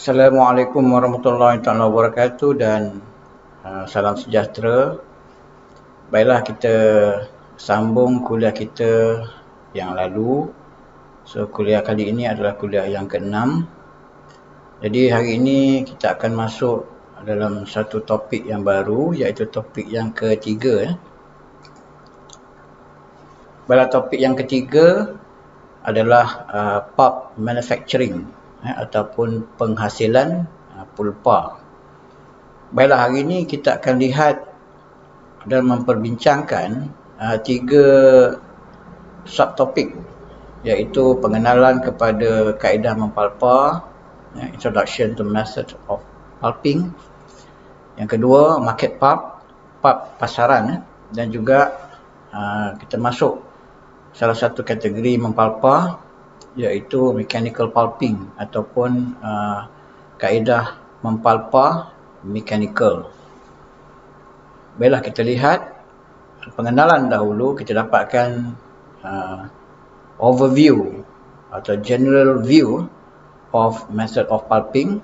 Assalamualaikum warahmatullahi taala wabarakatuh dan salam sejahtera. Baiklah, kita sambung kuliah kita yang lalu. So kuliah kali ini adalah kuliah yang ke-6. Jadi hari ini kita akan masuk dalam satu topik yang baru, iaitu topik yang ketiga. Baiklah, topik yang ketiga adalah pulp manufacturing ataupun penghasilan pulpa. Baiklah, hari ini kita akan lihat dan memperbincangkan 3 subtopik, iaitu pengenalan kepada kaedah mempulpa, introduction to method of pulping. Yang kedua, market pulp, pasaran, dan juga kita masuk salah satu kategori mempulpa, iaitu mechanical pulping ataupun kaedah mempulpa mechanical. Baiklah, kita lihat pengenalan dahulu. Kita dapatkan overview atau general view of method of pulping.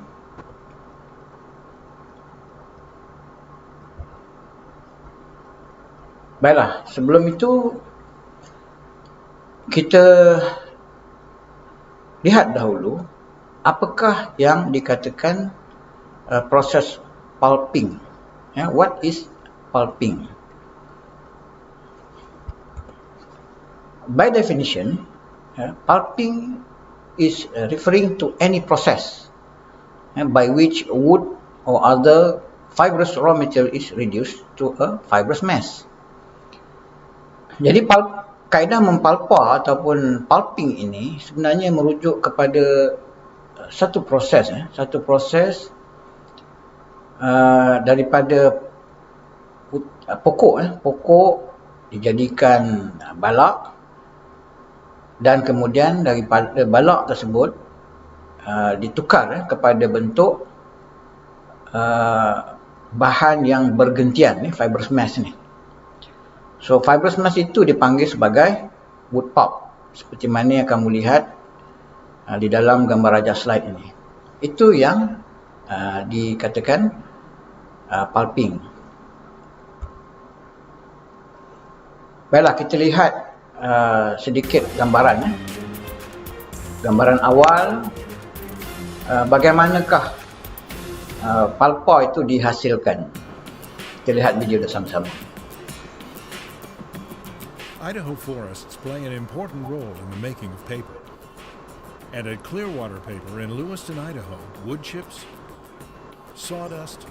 Baiklah, sebelum itu kita lihat dahulu apakah yang dikatakan proses pulping. What is pulping? By definition, pulping is referring to any process by which wood or other fibrous raw material is reduced to a fibrous mass. Jadi kaedah mempulpa ataupun pulping ini sebenarnya merujuk kepada satu proses daripada pokok dijadikan balak, dan kemudian daripada balak tersebut ditukar kepada bentuk bahan yang bergentian, fibrous mass ni. So fibrous mass itu dipanggil sebagai wood pulp, seperti mana yang kamu lihat di dalam gambar raja slide ini. Itu yang dikatakan pulping. Baiklah, kita lihat sedikit gambaran. Gambaran awal, bagaimanakah pulpa itu dihasilkan. Kita lihat video bersama-sama. Idaho forests play an important role in the making of paper. And at Clearwater Paper in Lewiston, Idaho, wood chips, sawdust,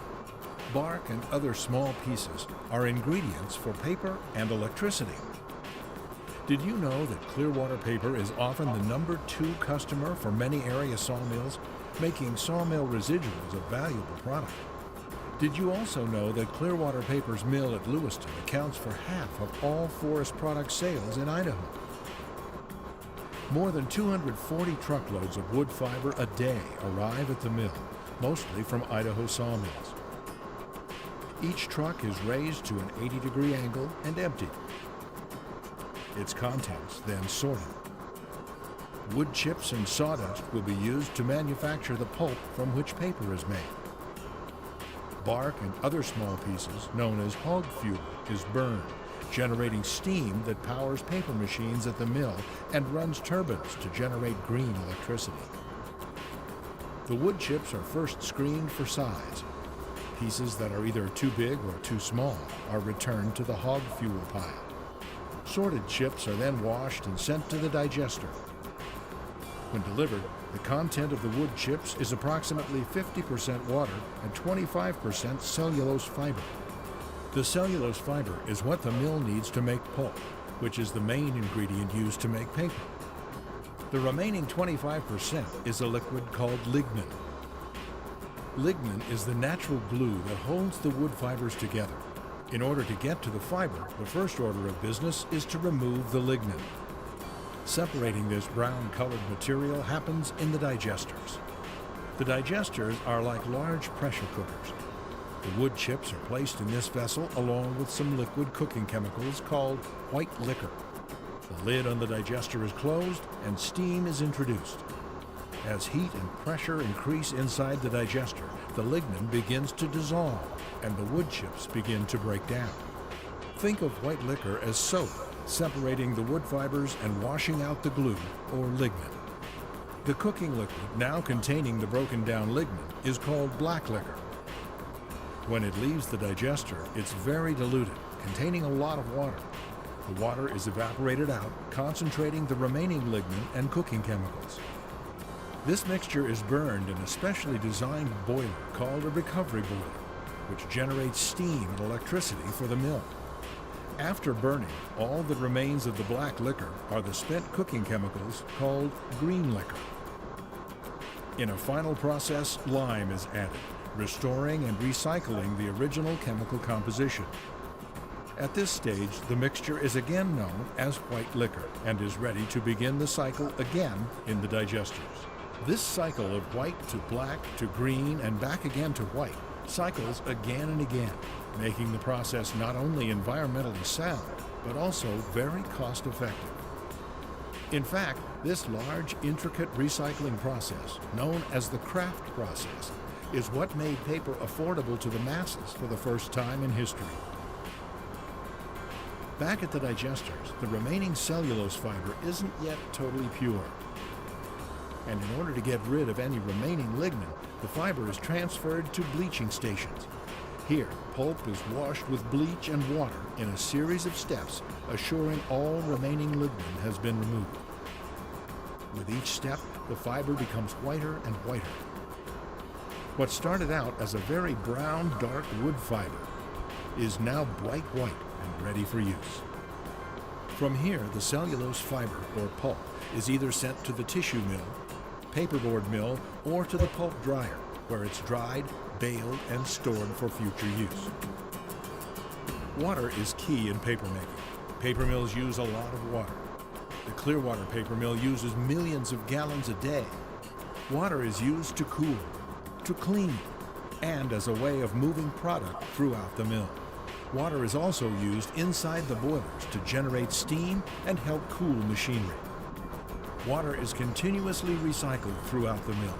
bark, and other small pieces are ingredients for paper and electricity. Did you know that Clearwater Paper is often the #2 customer for many area sawmills, making sawmill residuals a valuable product? Did you also know that Clearwater Paper's mill at Lewiston accounts for half of all forest product sales in Idaho? More than 240 truckloads of wood fiber a day arrive at the mill, mostly from Idaho sawmills. Each truck is raised to an 80-degree angle and emptied. Its contents then sorted. Wood chips and sawdust will be used to manufacture the pulp from which paper is made. Bark and other small pieces, known as hog fuel, is burned, generating steam that powers paper machines at the mill and runs turbines to generate green electricity. The wood chips are first screened for size. Pieces that are either too big or too small are returned to the hog fuel pile. Sorted chips are then washed and sent to the digester. When delivered, the content of the wood chips is approximately 50% water and 25% cellulose fiber. The cellulose fiber is what the mill needs to make pulp, which is the main ingredient used to make paper. The remaining 25% is a liquid called lignin. Lignin is the natural glue that holds the wood fibers together. In order to get to the fiber, the first order of business is to remove the lignin. Separating this brown-colored material happens in the digesters. The digesters are like large pressure cookers. The wood chips are placed in this vessel along with some liquid cooking chemicals called white liquor. The lid on the digester is closed and steam is introduced. As heat and pressure increase inside the digester, the lignin begins to dissolve and the wood chips begin to break down. Think of white liquor as soap, separating the wood fibers and washing out the glue, or lignin. The cooking liquid now containing the broken down lignin is called black liquor. When it leaves the digester, it's very diluted, containing a lot of water. The water is evaporated out, concentrating the remaining lignin and cooking chemicals. This mixture is burned in a specially designed boiler called a recovery boiler, which generates steam and electricity for the mill. After burning, all that remains of the black liquor are the spent cooking chemicals called green liquor. In a final process, lime is added, restoring and recycling the original chemical composition. At this stage, the mixture is again known as white liquor and is ready to begin the cycle again in the digesters. This cycle of white to black to green and back again to white cycles again and again, making the process not only environmentally sound, but also very cost-effective. In fact, this large, intricate recycling process, known as the Kraft process, is what made paper affordable to the masses for the first time in history. Back at the digesters, the remaining cellulose fiber isn't yet totally pure. And in order to get rid of any remaining lignin, the fiber is transferred to bleaching stations. Here, pulp is washed with bleach and water in a series of steps, assuring all remaining lignin has been removed. With each step, the fiber becomes whiter and whiter. What started out as a very brown, dark wood fiber is now bright white and ready for use. From here, the cellulose fiber, or pulp, is either sent to the tissue mill, paperboard mill, or to the pulp dryer, where it's dried, baled, and stored for future use. Water is key in papermaking. Paper mills use a lot of water. The Clearwater paper mill uses millions of gallons a day. Water is used to cool, to clean, and as a way of moving product throughout the mill. Water is also used inside the boilers to generate steam and help cool machinery. Water is continuously recycled throughout the mill.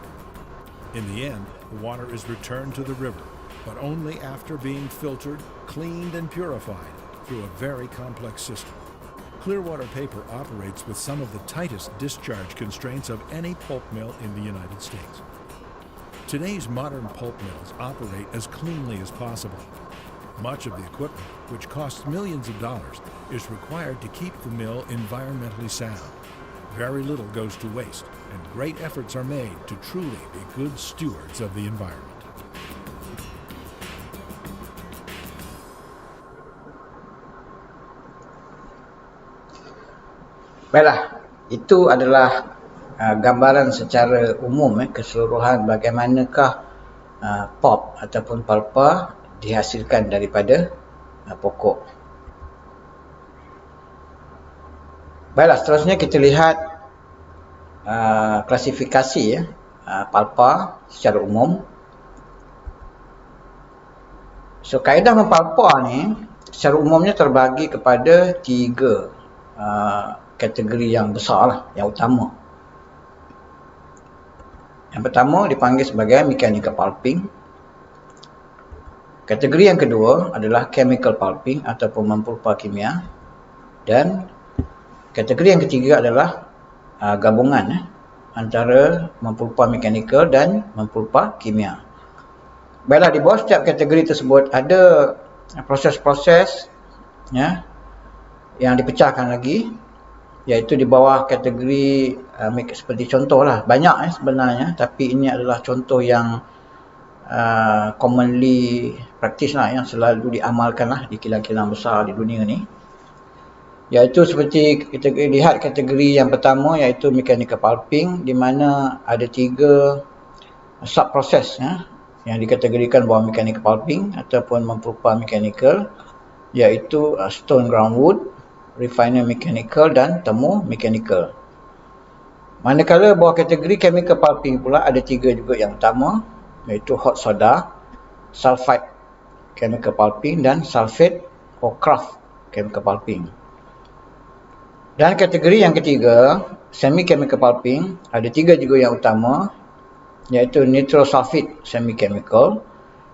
In the end, the water is returned to the river, but only after being filtered, cleaned, and purified through a very complex system. Clearwater Paper operates with some of the tightest discharge constraints of any pulp mill in the United States. Today's modern pulp mills operate as cleanly as possible. Much of the equipment, which costs millions of dollars, is required to keep the mill environmentally sound. Very little goes to waste, and great efforts are made to truly be good stewards of the environment. Baiklah, itu adalah gambaran secara umum keseluruhan bagaimanakah pulp ataupun pulpa dihasilkan daripada pokok. Baiklah, seterusnya kita lihat klasifikasi pulpa secara umum. So, kaedah mempulpa ni secara umumnya terbagi kepada 3 kategori yang besar lah, yang utama. Yang pertama dipanggil sebagai mechanical pulping. Kategori yang kedua adalah chemical pulping ataupun mempulpa kimia. Dan kategori yang ketiga adalah gabungan antara mempulpa mechanical dan mempulpa kimia. Baiklah, di bawah setiap kategori tersebut ada proses-proses yang dipecahkan lagi, iaitu di bawah kategori seperti contohlah, banyak sebenarnya, tapi ini adalah contoh yang commonly practice lah, yang selalu diamalkan lah di kilang-kilang besar di dunia ni. Iaitu seperti kita lihat kategori yang pertama, iaitu mechanical pulping, di mana ada 3 sub-proses yang dikategorikan bawah mechanical pulping ataupun mempulpa mechanical, iaitu stone ground wood, refiner mechanical dan thermo mechanical. Manakala bawah kategori chemical pulping pula ada 3 juga yang utama, iaitu hot soda, sulfide chemical pulping dan sulfate or craft chemical pulping. Dan kategori yang ketiga semi chemical pulping ada 3 juga yang utama, iaitu nitrosulfide semi chemical,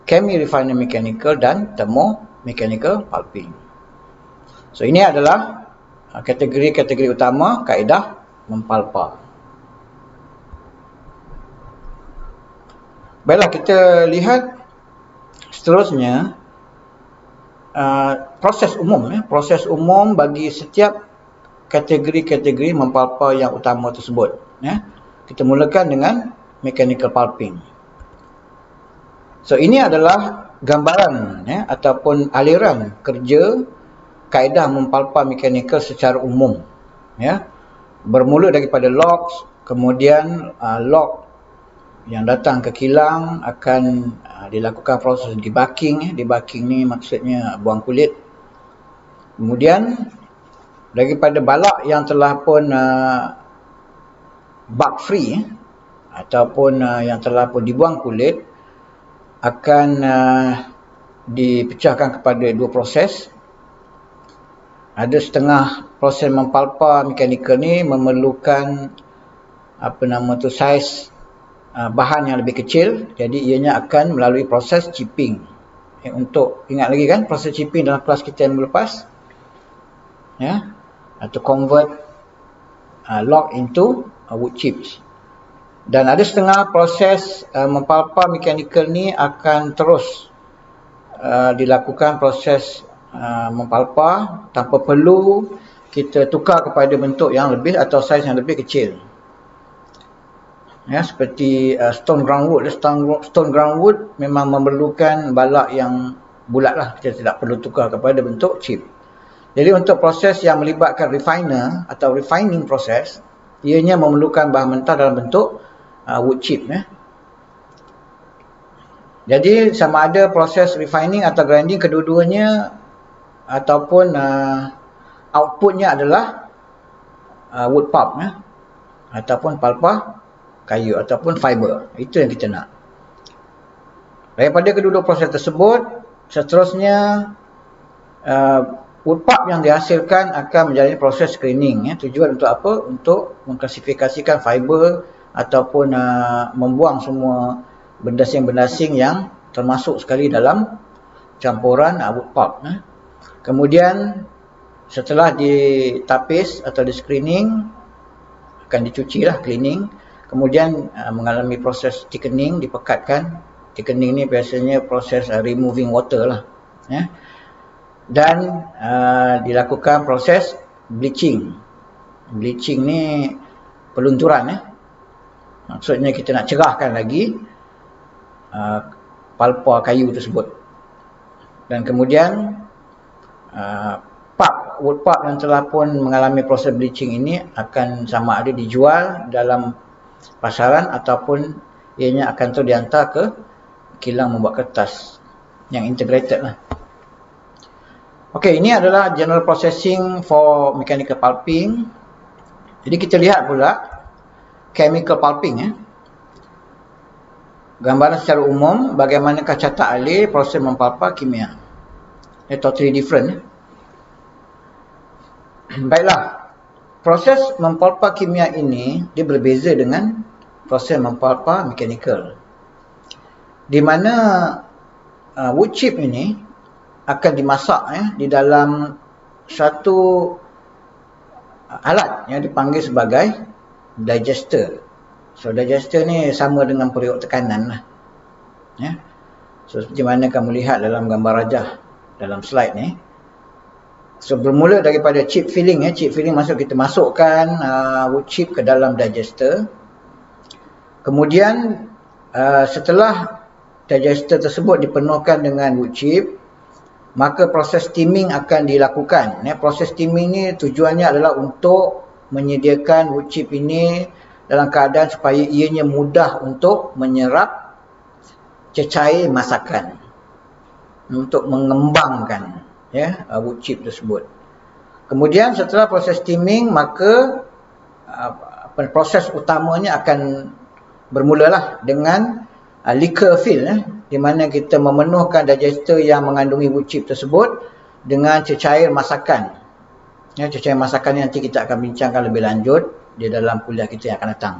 chemi refining mechanical dan thermomechanical pulping. So ini adalah kategori-kategori utama kaedah mempalpa. Baiklah, kita lihat seterusnya proses umum bagi setiap kategori-kategori mempalpa yang utama tersebut. Kita mulakan dengan mechanical pulping. So ini adalah gambaran ataupun aliran kerja kaedah mempalpa mechanical secara umum. Bermula daripada logs, kemudian log yang datang ke kilang akan dilakukan proses debugging. Debugging ni maksudnya buang kulit. Kemudian daripada balak yang telah pun bug free ataupun yang telah pun dibuang kulit akan dipecahkan kepada 2 proses. Ada setengah proses mempalpa mechanical ni memerlukan saiz bahan yang lebih kecil, jadi ianya akan melalui proses chipping. Untuk ingat lagi kan proses chipping dalam kelas kita yang lepas, atau convert log into wood chips. Dan ada setengah proses mempalpa mechanical ni akan terus dilakukan proses mempalpa tanpa perlu kita tukar kepada bentuk yang lebih atau saiz yang lebih kecil. Seperti stone ground wood. Stone ground wood memang memerlukan balak yang bulat lah. Kita tidak perlu tukar kepada bentuk chip. Jadi untuk proses yang melibatkan refiner atau refining proses, ianya memerlukan bahan mentah dalam bentuk wood chip. Jadi sama ada proses refining atau grinding, kedua-duanya ataupun outputnya adalah wood pulp ataupun pulpa kayu ataupun fiber. Itu yang kita nak. Daripada kedua-dua proses tersebut, seterusnya wood pulp yang dihasilkan akan menjalani proses screening. Tujuan untuk apa? Untuk mengklasifikasikan fiber ataupun membuang semua bendasing-bendasing yang termasuk sekali dalam campuran wood pulp. Kemudian setelah ditapis atau di screening, akan dicuci lah, cleaning. Kemudian mengalami proses thickening, dipekatkan. Thickening ni biasanya proses removing water lah. Dan dilakukan proses bleaching. Bleaching ni pelunturan. Maksudnya kita nak cerahkan lagi pulpa kayu tersebut. Dan kemudian wood pulp yang telah pun mengalami proses bleaching ini akan sama ada dijual dalam pasaran ataupun ianya akan terus dihantar ke kilang membuat kertas yang integrated lah. Okey, ini adalah general processing for mechanical pulping. Jadi kita lihat pula chemical pulping. Gambaran secara umum bagaimanakah catat alih proses mempalpa kimia. Totally different. Baiklah. Proses mempalpa kimia ini dia berbeza dengan proses mempalpa mechanical. Di mana wood chip ini akan dimasak di dalam satu alat yang dipanggil sebagai digester. So digester ni sama dengan periuk tekanan lah. So seperti mana kamu lihat dalam gambar rajah dalam slide ni. So bermula daripada chip filling. Chip filling maksud kita masukkan wood chip ke dalam digester. Kemudian setelah digester tersebut dipenuhkan dengan wood chip, maka proses steaming akan dilakukan. Proses steaming ni tujuannya adalah untuk menyediakan wood chip ini dalam keadaan supaya ianya mudah untuk menyerap cecair masakan, untuk mengembangkan wood chip tersebut. Kemudian setelah proses steaming, maka proses utamanya akan bermulalah dengan liquor fill, di mana kita memenuhkan digester yang mengandungi wood chip tersebut dengan cecair masakan. Cecair masakan ni nanti kita akan bincangkan lebih lanjut di dalam kuliah kita yang akan datang.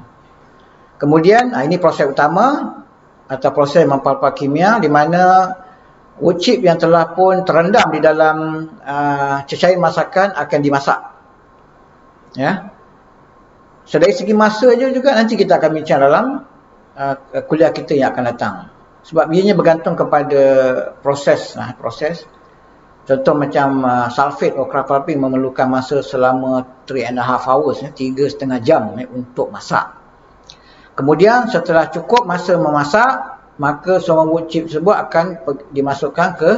Kemudian ini proses utama atau proses mempalpa kimia, di mana wood chip yang telah pun terendam di dalam cecair masakan akan dimasak. Ya. So dari segi masa juga nanti kita akan bincang dalam kuliah kita yang akan datang. Sebab ianya bergantung kepada proses. Contoh macam sulfate atau craft pulping memerlukan masa selama 3.5 hours, 3,5 jam untuk masak. Kemudian setelah cukup masa memasak, maka semua wood chip tersebut akan dimasukkan ke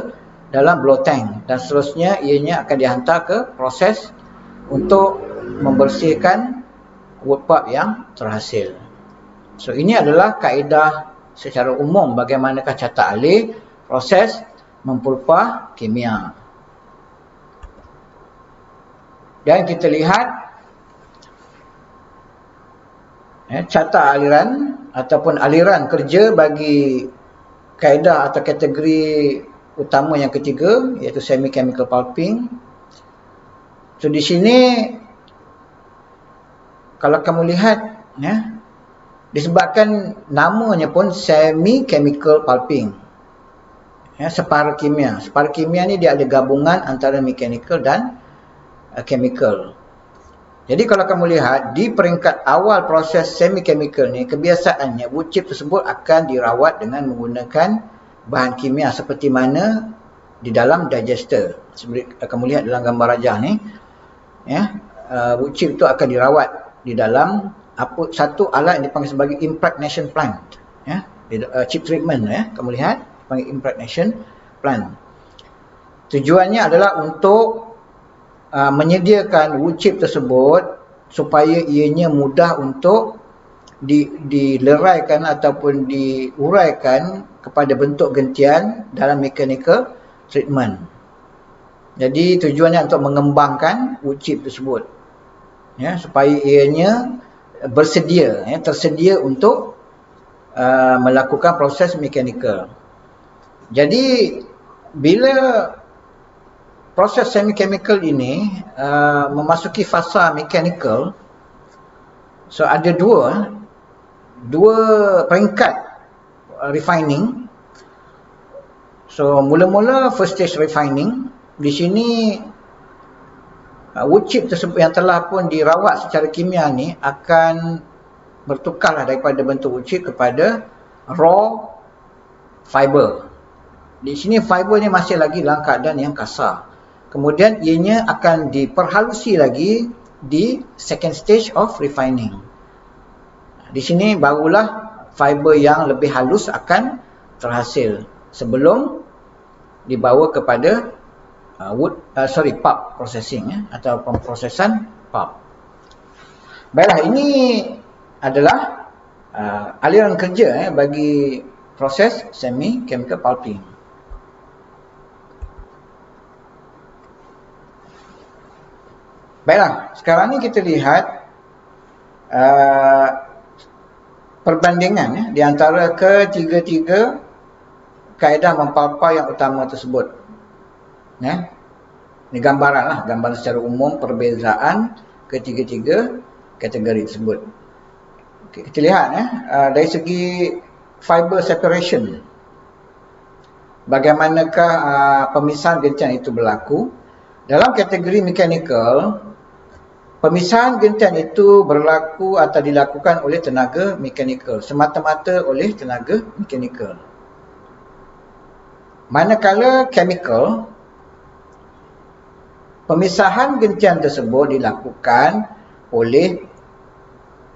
dalam blow tank dan seterusnya ianya akan dihantar ke proses untuk membersihkan wood pulp yang terhasil. So ini adalah kaedah secara umum bagaimanakah carta alih proses mempulpa kimia. Dan kita lihat carta aliran ataupun aliran kerja bagi kaedah atau kategori utama yang ketiga, iaitu semi chemical pulping. So di sini kalau kamu lihat, disebabkan namanya pun semi chemical pulping, separa kimia. Separa kimia ni dia ada gabungan antara mechanical dan chemical. Jadi kalau kamu lihat di peringkat awal proses semi chemical ni, kebiasaannya wood chip tersebut akan dirawat dengan menggunakan bahan kimia seperti mana di dalam digester. Seperti kamu lihat dalam gambar rajah ni, wood chip tu akan dirawat di dalam satu alat yang dipanggil sebagai impregnation plant, chip treatment, kamu lihat dipanggil impregnation plant. Tujuannya adalah untuk menyediakan wood chip tersebut supaya ianya mudah untuk dileraikan ataupun diuraikan kepada bentuk gentian dalam mechanical treatment. Jadi tujuannya untuk mengembangkan wood chip tersebut, supaya ianya tersedia untuk melakukan proses mechanical. Jadi bila proses semi chemical ini memasuki fasa mechanical, so ada dua peringkat refining. So mula-mula first stage refining, di sini wood chip tersebut yang telah pun dirawat secara kimia ni akan bertukarlah daripada bentuk wood chip kepada raw fiber. Di sini fiber ni masih lagi dalam keadaan yang kasar. Kemudian ianya akan diperhalusi lagi di second stage of refining. Di sini barulah fiber yang lebih halus akan terhasil sebelum dibawa kepada pulp processing, atau pemprosesan pulp. Baiklah, ini adalah aliran kerja bagi proses semi chemical pulping. Baiklah, sekarang ni kita lihat perbandingan di antara ketiga-tiga kaedah mempalpa yang utama tersebut. Ini gambaran secara umum perbezaan ketiga-tiga kategori tersebut. Okay, kita lihat dari segi fiber separation, bagaimanakah pemisahan gentian itu berlaku. Dalam kategori mechanical, pemisahan gentian itu berlaku atau dilakukan oleh tenaga mechanical, semata-mata oleh tenaga mechanical. Manakala chemical, pemisahan gentian tersebut dilakukan oleh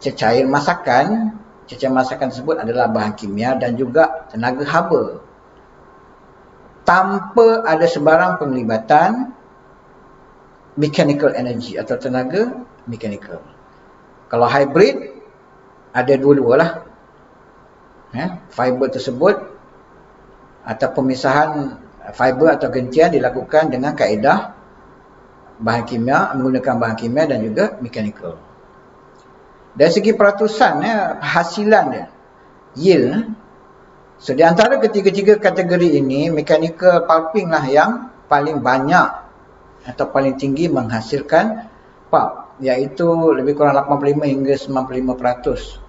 cecair masakan. Cecair masakan tersebut adalah bahan kimia dan juga tenaga haba, tanpa ada sebarang penglibatan mechanical energy atau tenaga mechanical. Kalau hybrid, ada dua-dua lah. Fiber tersebut atau pemisahan fiber atau gentian dilakukan dengan kaedah bahan kimia, menggunakan bahan kimia dan juga mechanical. Dari segi peratusan hasilan dia, yield, so di antara ketiga-tiga kategori ini, mechanical pulping lah yang paling banyak atau paling tinggi menghasilkan pulp. iaitu lebih kurang 85 hingga 95%.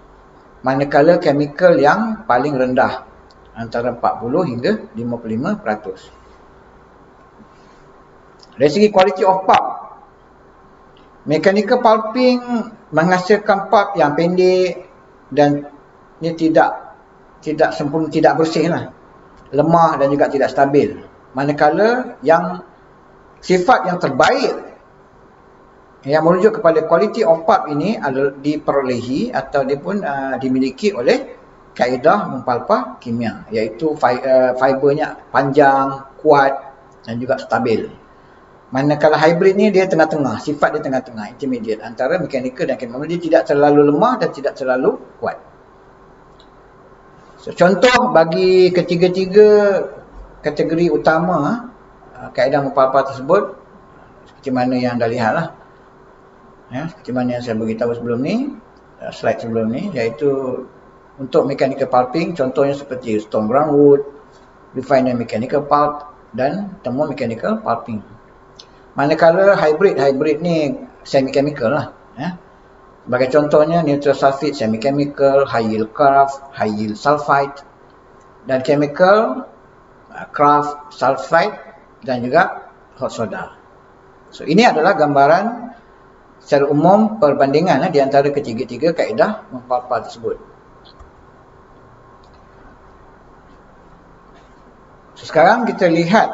Manakala chemical yang paling rendah antara 40 hingga 55%. Dari segi quality of pulp, mechanical pulping menghasilkan pulp yang pendek dan ini tidak sempurna, tidak bersih lah, lemah dan juga tidak stabil. Manakala yang sifat yang terbaik yang merujuk kepada quality of pulp ini adalah diperolehi atau dia pun dimiliki oleh kaedah mempalpa kimia, iaitu fibernya panjang, kuat dan juga stabil. Manakala hybrid ni dia tengah-tengah, sifat dia tengah-tengah, intermediate antara mechanical dan chemical. Dia tidak terlalu lemah dan tidak terlalu kuat. So, contoh bagi ketiga-tiga kategori utama kaedah mempalpa tersebut, seperti mana yang dah lihat lah, seperti mana yang saya beritahu sebelum ni, slide sebelum ni, iaitu untuk mechanical pulping contohnya seperti stone ground wood, refined mechanical pulp dan thermomechanical pulping. Manakala hybrid ni semi-chemical lah. Sebagai contohnya neutral sulfate semi-chemical, high yield craft, high yield sulfite, dan chemical craft sulfite dan juga hot soda. So ini adalah gambaran secara umum perbandingan di antara ketiga-tiga kaedah mempalpa tersebut. So, sekarang kita lihat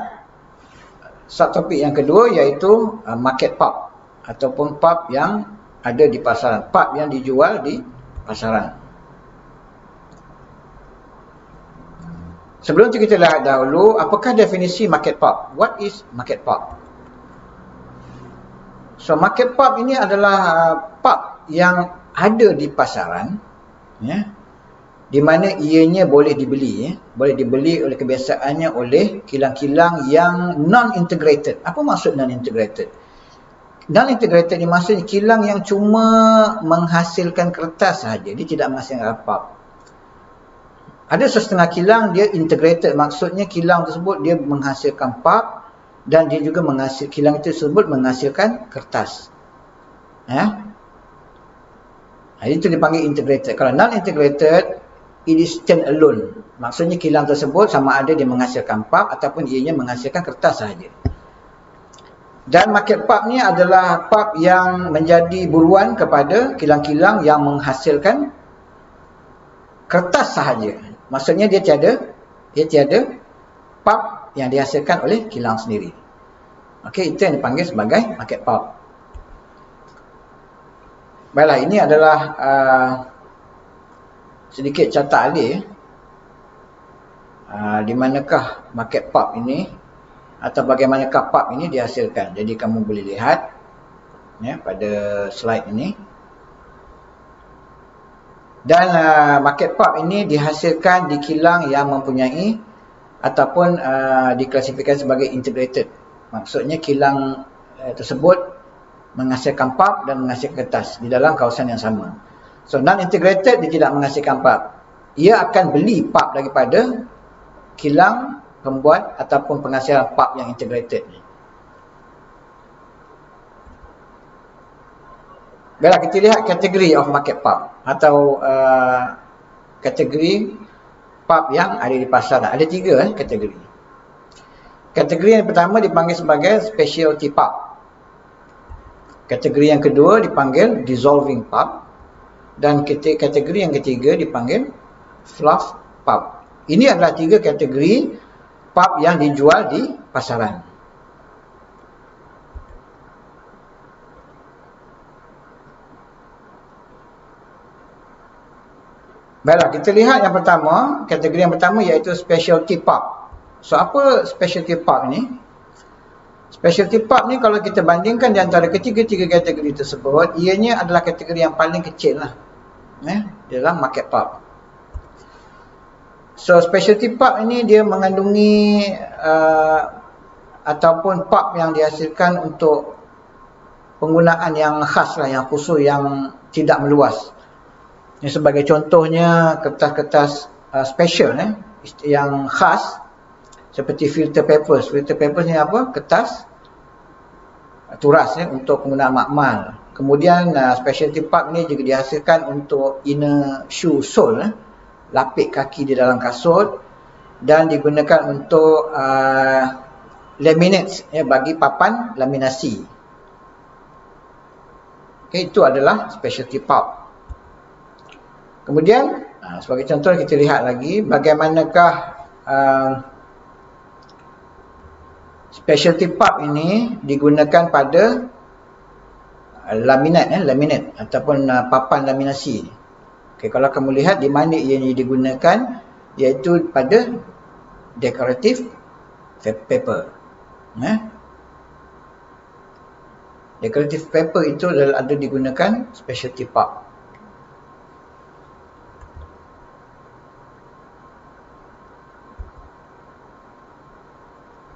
subtopik yang kedua, iaitu market pulp ataupun pulp yang ada di pasaran, pulp yang dijual di pasaran. Sebelum itu kita lihat dahulu apakah definisi market pulp. What is market pulp? So market pulp ini adalah pulp yang ada di pasaran, di mana ianya boleh dibeli, boleh dibeli oleh kebiasaannya oleh kilang-kilang yang non-integrated. Apa maksud non-integrated? Non-integrated ni maksudnya kilang yang cuma menghasilkan kertas sahaja, dia tidak menghasilkan pulp. Ada setengah kilang dia integrated, maksudnya kilang tersebut dia menghasilkan pulp dan dia juga kilang tersebut menghasilkan kertas. Itu dipanggil integrated. Kalau non-integrated, it is stand alone. Maksudnya kilang tersebut sama ada dia menghasilkan pulp ataupun ianya menghasilkan kertas sahaja. Dan market pulp ni adalah pulp yang menjadi buruan kepada kilang-kilang yang menghasilkan kertas sahaja. Maksudnya dia tiada pulp yang dihasilkan oleh kilang sendiri. Okey, itu yang dipanggil sebagai market pulp. Baiklah, ini adalah sedikit carta alih di manakah market pulp ini atau bagaimanakah pulp ini dihasilkan. Jadi kamu boleh lihat pada slide ini. Dan market pulp ini dihasilkan di kilang yang mempunyai ataupun diklasifikasi sebagai integrated. Maksudnya kilang tersebut menghasilkan pulp dan menghasilkan kertas di dalam kawasan yang sama. So non-integrated dia tidak menghasilkan pulp. Ia akan beli pulp daripada kilang pembuat ataupun penghasil pulp yang integrated ni. Baiklah, kita lihat kategori of market pulp atau kategori pulp yang ada di pasaran. Ada 3 kategori. Kategori yang pertama dipanggil sebagai specialty pulp. Kategori yang kedua dipanggil dissolving pulp. Dan kategori yang ketiga dipanggil fluff pulp. Ini adalah 3 kategori pulp yang dijual di pasaran. Baiklah, kita lihat yang pertama, kategori yang pertama iaitu specialty pulp. So apa specialty pulp ni? Specialty pulp ni kalau kita bandingkan di antara ketiga-tiga kategori tersebut, ianya adalah kategori yang paling kecil lah dalam market pulp. So specialty pulp ini dia mengandungi ataupun pulp yang dihasilkan untuk penggunaan yang khas lah, yang khusus, yang tidak meluas. Sebagai contohnya kertas-kertas special yang khas seperti filter papers. Filter papers ni apa? Kertas turas untuk penggunaan makmal. Kemudian specialty pulp ni juga dihasilkan untuk inner shoe sole, lapik kaki di dalam kasut, dan digunakan untuk laminates, bagi papan laminasi. Okay, itu adalah specialty pulp. Kemudian sebagai contoh kita lihat lagi bagaimanakah specialty pulp ini digunakan pada laminate ataupun papan laminasi. Okay, kalau kamu lihat di mana ia digunakan, iaitu pada decorative paper. Decorative paper itu ada digunakan specialty pulp.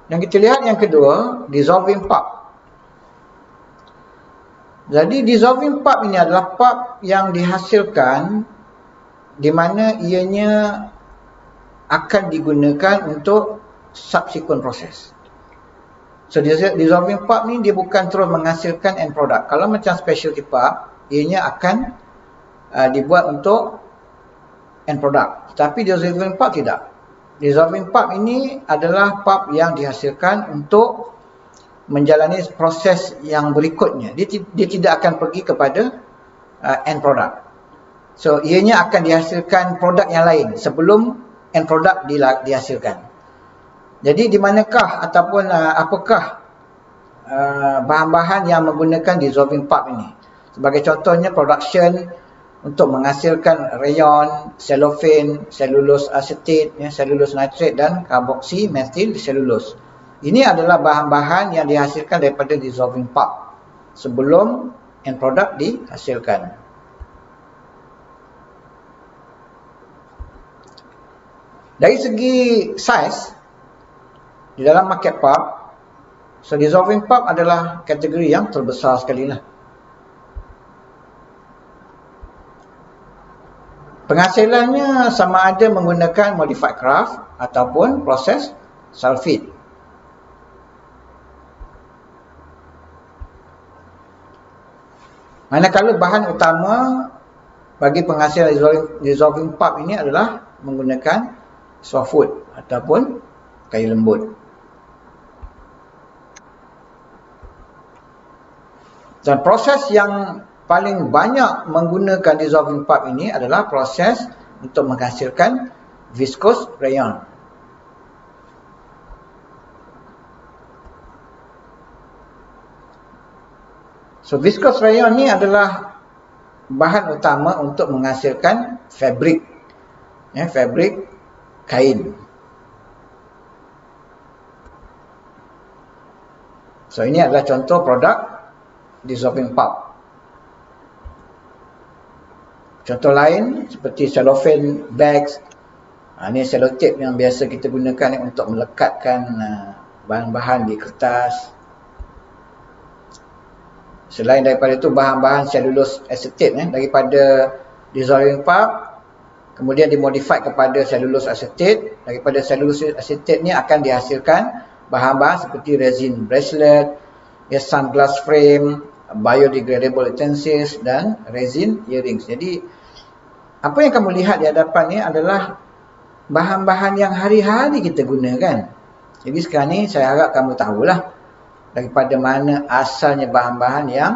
Yang kita lihat yang kedua, dissolving pulp. Jadi dissolving pulp ini adalah pulp yang dihasilkan di mana ianya akan digunakan untuk subsequent process. So dissolving pulp ni dia bukan terus menghasilkan end product. Kalau macam specialty pulp, ianya akan dibuat untuk end product. Tapi dissolving pulp tidak. Dissolving pulp ini adalah pulp yang dihasilkan untuk menjalani proses yang berikutnya. Dia tidak akan pergi kepada end product. So ianya akan dihasilkan produk yang lain sebelum end product dihasilkan. Jadi di manakah ataupun apakah bahan-bahan yang menggunakan dissolving pulp ini? Sebagai contohnya production untuk menghasilkan rayon, cellophane, cellulose acetate, cellulose nitrate dan carboxy methyl cellulose. Ini adalah bahan-bahan yang dihasilkan daripada dissolving pulp sebelum end product dihasilkan. Dari segi size, di dalam market pulp, so dissolving pulp adalah kategori yang terbesar sekali lah. Penghasilannya sama ada menggunakan modified kraft ataupun proses sulfite. Manakala bahan utama bagi penghasilan dissolving pulp ini adalah menggunakan softwood ataupun kayu lembut. Dan proses yang paling banyak menggunakan dissolving pulp ini adalah proses untuk menghasilkan viscose rayon. So viscose rayon ni adalah bahan utama untuk menghasilkan fabrik, fabrik kain. So ini adalah contoh produk dissolving pulp. Contoh lain seperti cellophane bags. Ini selotip yang biasa kita gunakan untuk melekatkan bahan-bahan di kertas. Selain daripada itu, bahan-bahan cellulose acetate daripada dissolving pulp kemudian dimodified kepada cellulose acetate. Daripada cellulose acetate ni akan dihasilkan bahan-bahan seperti resin bracelet, sunglass frame, biodegradable utensils dan resin earrings. Jadi apa yang kamu lihat di hadapan ni adalah bahan-bahan yang hari-hari kita gunakan. Jadi sekarang ni saya harap kamu tahulah daripada mana asalnya bahan-bahan yang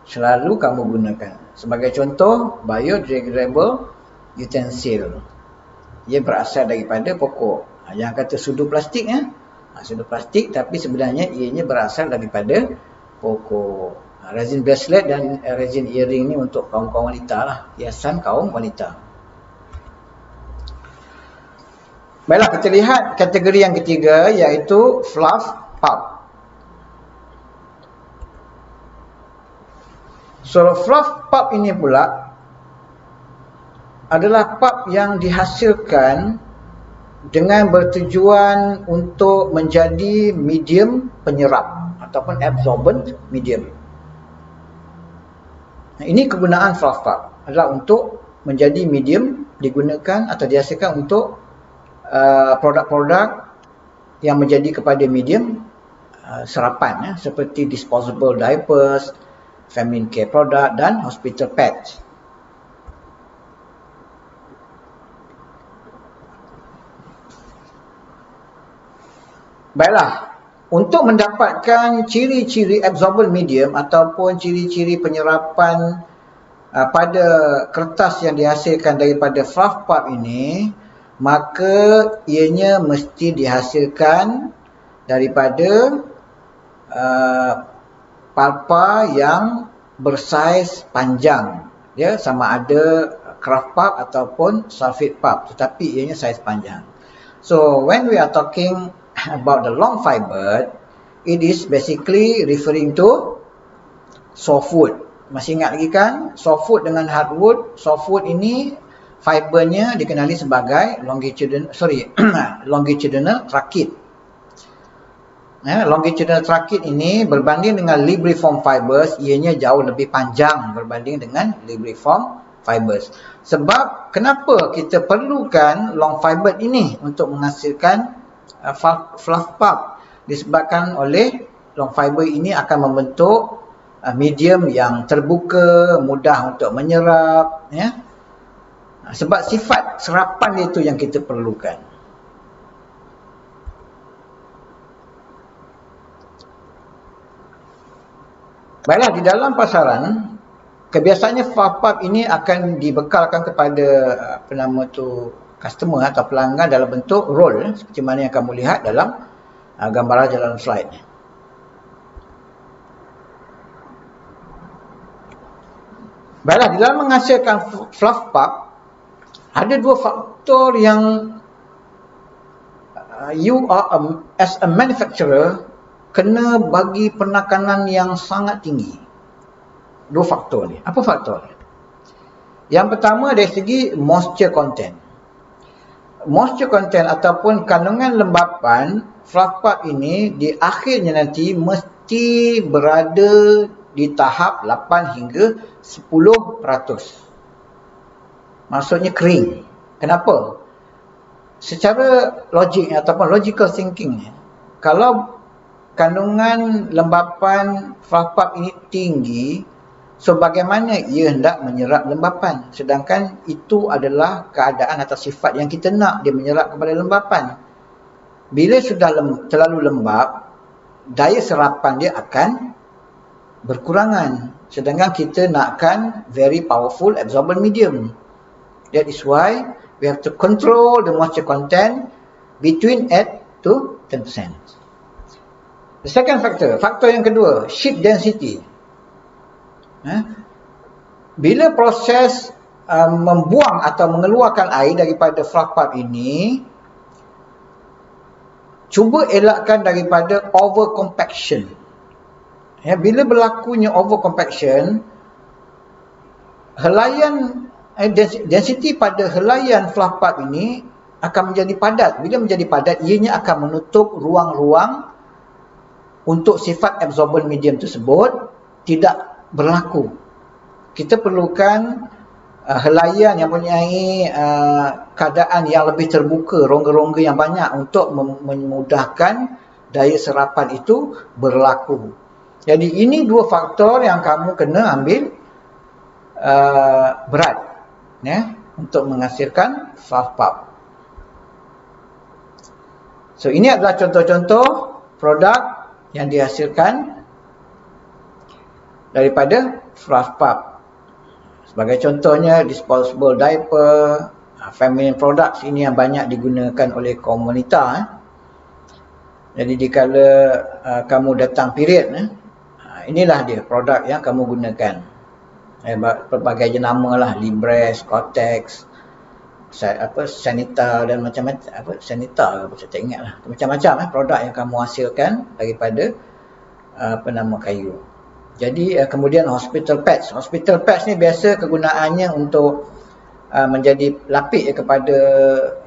selalu kamu gunakan. Sebagai contoh, biodegradable utensil. Ia berasal daripada pokok. Yang kata sudu plastik, sudu plastik, tapi sebenarnya ianya berasal daripada pokok. Resin bracelet dan resin earring ni untuk kaum-kaum wanita lah. Hiasan kaum wanita. Baiklah, kita lihat kategori yang ketiga, iaitu fluff pulp. So fluff pulp ini pula adalah pulp yang dihasilkan dengan bertujuan untuk menjadi medium penyerap ataupun absorbent medium. Ini kegunaan fluff pulp adalah untuk menjadi medium, digunakan atau dihasilkan untuk produk-produk yang menjadi kepada medium serapan, seperti disposable diapers, feminine care product dan hospital pads. Baiklah, untuk mendapatkan ciri-ciri absorbent medium ataupun ciri-ciri penyerapan pada kertas yang dihasilkan daripada fluff pulp ini, maka ianya mesti dihasilkan daripada pulpa yang bersaiz panjang, ya, sama ada kraft pulp ataupun sulfate pulp, tetapi ianya saiz panjang. So when we are talking about the long fiber, it is basically referring to softwood. Masih ingat lagi kan? Softwood dengan hardwood. Softwood ini fibernya dikenali sebagai longitudinal trachete. Longitudinal trachete ini berbanding dengan libriform fibers, ianya jauh lebih panjang berbanding dengan libriform fibers. Sebab kenapa kita perlukan long fiber ini untuk menghasilkan fluff pulp? Disebabkan oleh long fiber ini akan membentuk medium yang terbuka, mudah untuk menyerap, ya. Sebab sifat serapan itu yang kita perlukan. Baiklah, di dalam pasaran kebiasaannya fluff pulp ini akan dibekalkan kepada customer atau pelanggan dalam bentuk roll, seperti mana yang kamu lihat dalam gambaran dalam slide ni. Baiklah, di dalam menghasilkan fluff pulp, ada dua faktor yang you are as a manufacturer kena bagi penekanan yang sangat tinggi. Dua faktor ni. Apa faktor ni? Yang pertama dari segi moisture content. Moisture content ataupun kandungan lembapan fluff pulp ini di akhirnya nanti mesti berada di tahap 8 hingga 10%. Maksudnya kering. Kenapa? Secara logik ataupun logical thinking, kalau kandungan lembapan fluff pulp ini tinggi, so bagaimana ia hendak menyerap lembapan? Sedangkan itu adalah keadaan atau sifat yang kita nak, dia menyerap kepada lembapan. Bila sudah terlalu lembab, daya serapan dia akan berkurangan. Sedangkan kita nakkan very powerful absorbent medium. That is why we have to control the moisture content between 8 to 10%. The second faktor yang kedua, sheet density. Bila proses membuang atau mengeluarkan air daripada fluff pulp ini, cuba elakkan daripada over compaction. Bila berlakunya over compaction, helaian density pada helaian fluff pulp ini akan menjadi padat. Bila menjadi padat, ianya akan menutup ruang-ruang untuk sifat absorbent medium tersebut tidak berlaku. Kita perlukan helaian yang mempunyai keadaan yang lebih terbuka, rongga-rongga yang banyak untuk memudahkan daya serapan itu berlaku. Jadi ini dua faktor yang kamu kena ambil berat, ya, untuk menghasilkan fluff pulp. So ini adalah contoh-contoh produk yang dihasilkan daripada fluff pulp. Sebagai contohnya disposable diaper, feminine products ini yang banyak digunakan oleh kaum wanita. Jadi dikala kamu datang period, inilah dia produk yang kamu gunakan. Berbagai jenama lah, Libresse, Cortex, Sanita dan macam-macam. Sanita saya tak ingat lah. Macam-macam produk yang kamu hasilkan daripada kayu. Jadi kemudian hospital pads. Hospital pads ni biasa kegunaannya untuk menjadi lapik kepada,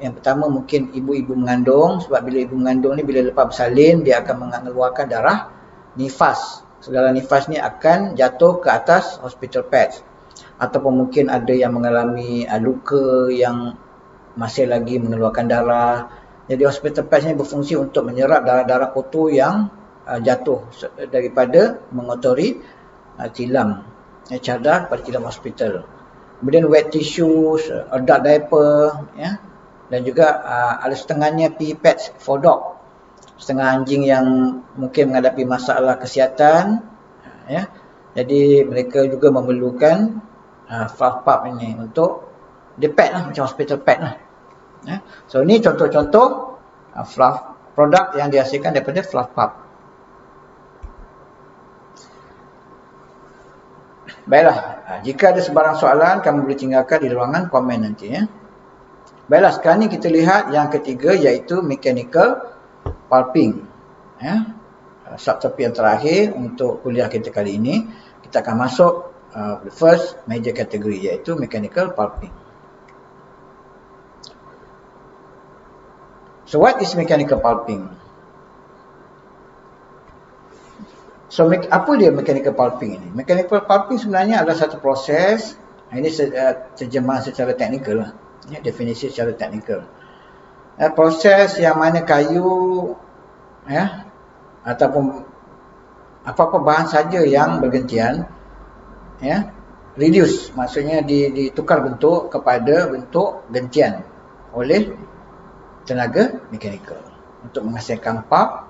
yang pertama mungkin ibu-ibu mengandung, sebab bila ibu mengandung ni bila lepas bersalin dia akan mengeluarkan darah nifas. Segala nifas ni akan jatuh ke atas hospital pads. Ataupun mungkin ada yang mengalami luka yang masih lagi mengeluarkan darah. Jadi hospital pads ni berfungsi untuk menyerap darah-darah kotor yang jatuh daripada mengotori tilam, cadar pada tilam hospital. Kemudian wet tissues, adult diaper, ya, dan juga ada setengahnya pee pads for dog, setengah anjing yang mungkin menghadapi masalah kesihatan, ya. Jadi mereka juga memerlukan fluff pump ini untuk dia pad lah, macam hospital pad lah, ya. So ini contoh-contoh fluff produk yang dihasilkan daripada fluff pump. Baiklah, jika ada sebarang soalan kamu boleh tinggalkan di ruangan komen nanti, ya. Baiklah, sekarang ni kita lihat yang ketiga, iaitu mechanical pulping, ya. Subtopik yang terakhir untuk kuliah kita kali ini. Kita akan masuk the first major category, iaitu mechanical pulping. So what is mechanical pulping? So apa dia mechanical pulping ini? Mechanical pulping sebenarnya adalah satu proses, ini terjemahan secara teknikal lah, ya, definisi secara teknikal. Proses yang mana kayu, ya, ataupun apa-apa bahan saja yang bergentian, ya, reduce, maksudnya ditukar bentuk kepada bentuk gentian oleh tenaga mekanikal untuk menghasilkan pulp.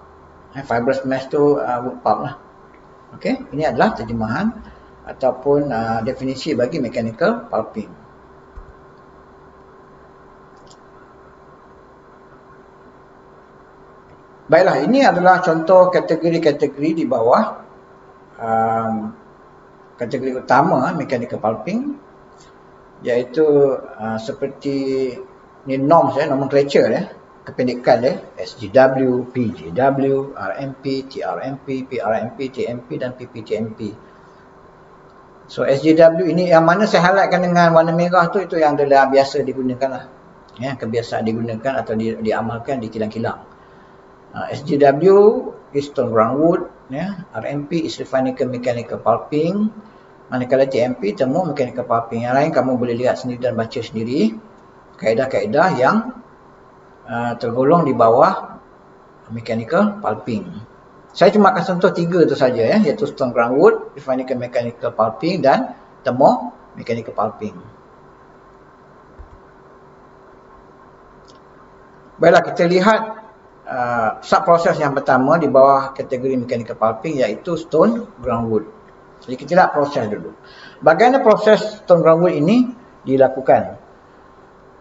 Fibrous mass tu wood pulp lah. Okey, ini adalah terjemahan ataupun definisi bagi mechanical pulping. Baiklah, ini adalah contoh kategori-kategori di bawah kategori utama mechanical pulping, iaitu seperti ni norms, nomenclature, kependekan, SGW, PGW, RMP, TRMP, PRMP, TMP dan PPTMP. So SGW ini yang mana saya highlightkan dengan warna merah tu, itu yang adalah biasa digunakan lah, ya, kebiasaan digunakan atau diamalkan di kilang-kilang. SGW is stone ground wood, ya. RMP is refined mechanical pulping, manakala TMP thermo mechanical pulping. Yang lain kamu boleh lihat sendiri dan baca sendiri kaedah-kaedah yang tergolong di bawah mechanical pulping. Saya cuma akan sentuh 3 tu saja, ya, iaitu stone ground wood, refined mechanical pulping dan thermo mechanical pulping. Baiklah, kita lihat sub-proses yang pertama di bawah kategori mechanical pulping, iaitu stone ground wood. Jadi kita lihat proses dulu. Bagaimana proses stone ground wood ini dilakukan?